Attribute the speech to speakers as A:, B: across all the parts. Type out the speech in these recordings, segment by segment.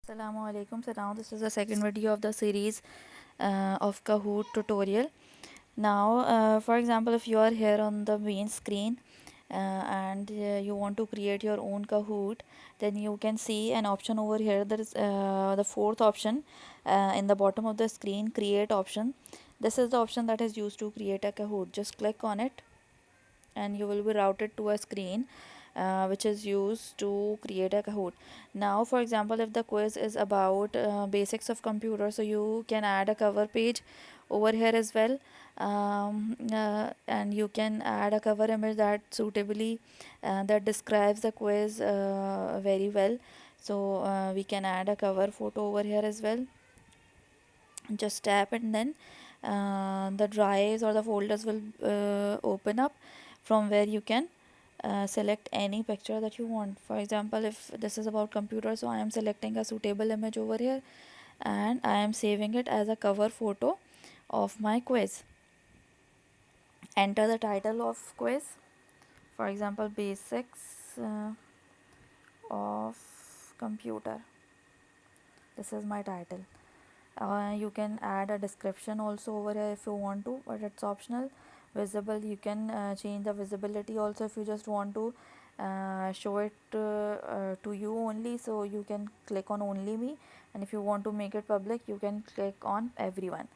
A: Assalamu alaikum. So now this is the second video of the series of Kahoot tutorial. Now, for example, if you are here on the main screen and you want to create your own Kahoot, then you can see an option over here. There is the fourth option in the bottom of the screen, create option. This is the option that is used to create a Kahoot. Just click on it and you will be routed to a screen which is used to create a Kahoot. Now, for example, if the quiz is about basics of computer, so you can add a cover page over here as well, and you can add a cover image that suitably that describes the quiz very well. So we can add a cover photo over here as well. Just tap and then the drives or the folders will open up from where you can select any picture that you want. For example, if this is about computer, so I am selecting a suitable image over here and I am saving it as a cover photo of my quiz. Enter the title of quiz, for example, basics of computer. This is my title. You can add a description also over here if you want to, but it's optional. Visible, you can change the visibility also if you just want to show it to you only, so you can click on only me, and if you want to make it public you can click on everyone.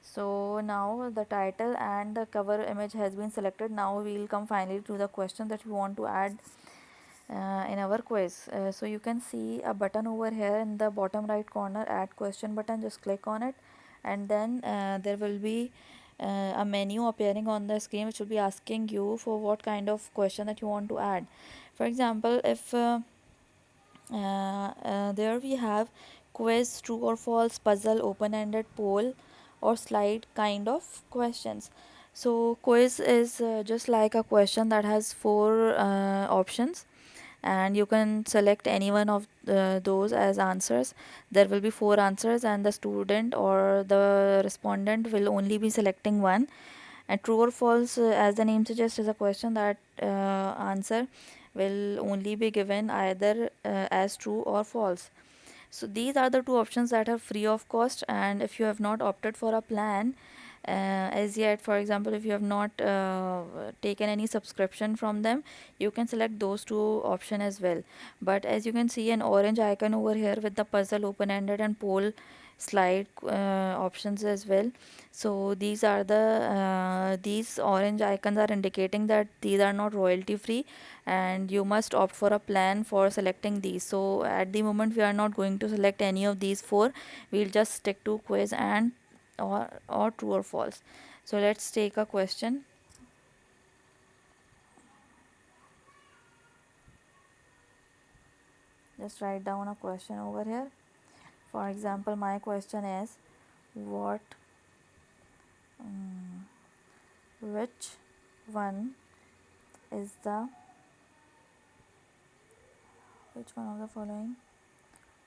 A: So now the title and the cover image has been selected. Now we will come finally to the question that we want to add in our quiz. So you can see a button over here in the bottom right corner, add question button. Just click on it and then there will be a menu appearing on the screen which will be asking you for what kind of question that you want to add. For example, if there we have quiz, true or false, puzzle, open-ended, poll or slide kind of questions. So quiz is just like a question that has four options, and you can select any one of those as answers. There will be four answers and the student or the respondent will only be selecting one. And true or false, as the name suggests, is a question that answer will only be given either as true or false. So these are the two options that are free of cost, and if you have not opted for a plan as yet, for example, if you have not taken any subscription from them, you can select those two option as well. But as you can see an orange icon over here with the puzzle, open-ended and poll slide options as well. So these are the these orange icons are indicating that these are not royalty free and you must opt for a plan for selecting these. So at the moment we are not going to select any of these four. We'll just stick to quiz and or true or false. So let's take a question. Just write down a question over here. For example, my question is what which one is the which one of the following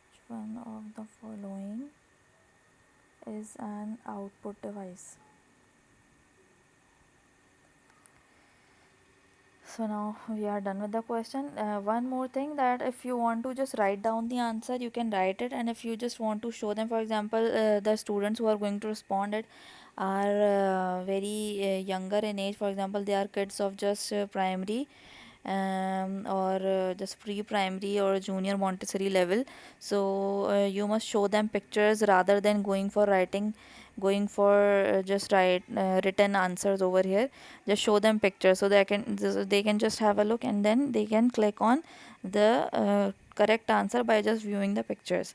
A: which one of the following is an output device. So now we are done with the question. One more thing, that if you want to just write down the answer, you can write it, and if you just want to show them, for example, the students who are going to respond it are very younger in age. For example, they are kids of just primary or just pre-primary or junior Montessori level. So you must show them pictures rather than going for just written answers over here. Just show them pictures so they can just have a look and then they can click on the correct answer by just viewing the pictures.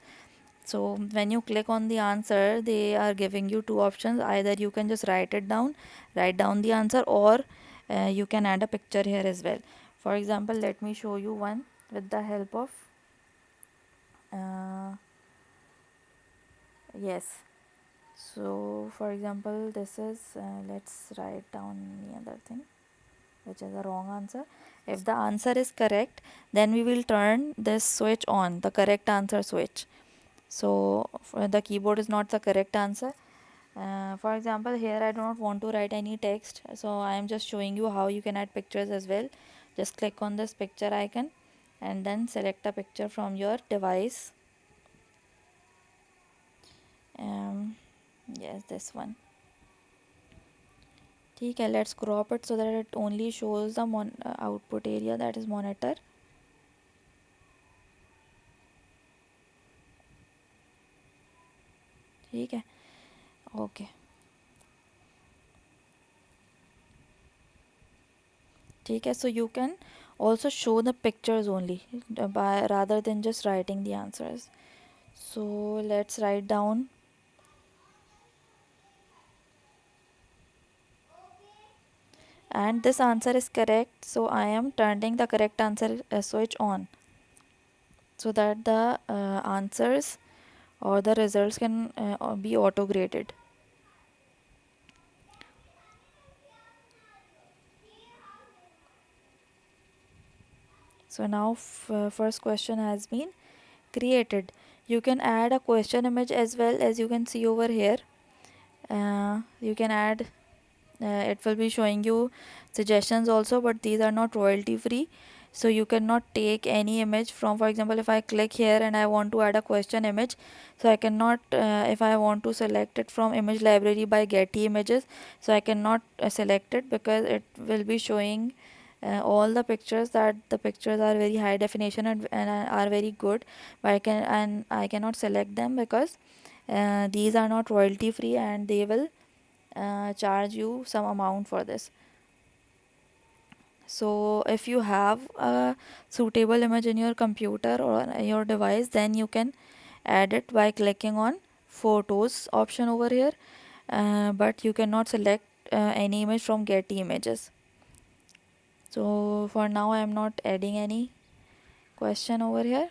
A: So when you click on the answer, they are giving you two options. Either you can just write down the answer, or you can add a picture here as well. For example, let me show you one with the help of uh, yes. So for example, this is let's write down the other thing which is the wrong answer. If the answer is correct, then we will turn this switch on, the correct answer switch. So the keyboard is not the correct answer. For example, here I do not want to write any text, so I am just showing you how you can add pictures as well. Just click on this picture icon and then select a picture from your device. yes, this one. ठीक है, let's crop it so that it only shows the output area, that is monitor. ठीक है, okay. ठीक है, so you can also show the pictures only by rather than just writing the answers. So let's write down, and this answer is correct, so I am turning the correct answer switch on so that the answers or the results can be auto graded. So now first question has been created. You can add a question image as well, as you can see over here. You can add, it will be showing you suggestions also, but these are not royalty free, so you cannot take any image from, for example, if I click here and I want to add a question image, so I cannot, if I want to select it from image library by Getty Images, so I cannot select it, because it will be showing all the pictures, that the pictures are very high definition and are very good, but I cannot select them because these are not royalty free, and they will charge you some amount for this. So if you have a suitable image in your computer or your device, then you can add it by clicking on photos option over here, but you cannot select any image from Getty Images. So for now I am not adding any question over here.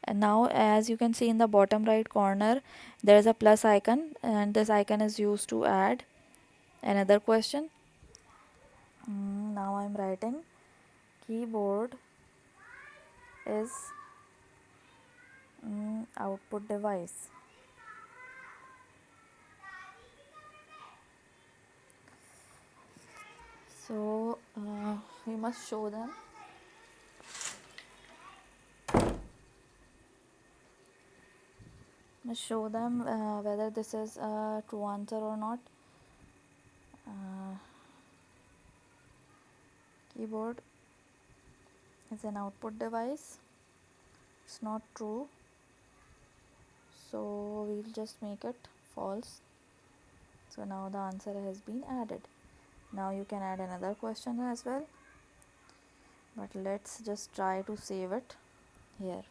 A: And now, as you can see in the bottom right corner, there is a plus icon, and this icon is used to add another question. Now I'm writing keyboard is output device. So we must show them. Whether this is a true answer or not. Keyboard is an output device. It's not true, so we'll just make it false. So now the answer has been added. Now you can add another question as well, but let's just try to save it here.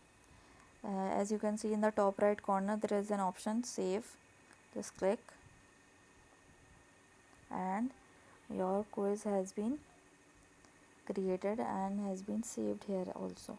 A: As you can see in the top right corner, there is an option save. Just click, and your quiz has been created and has been saved here also.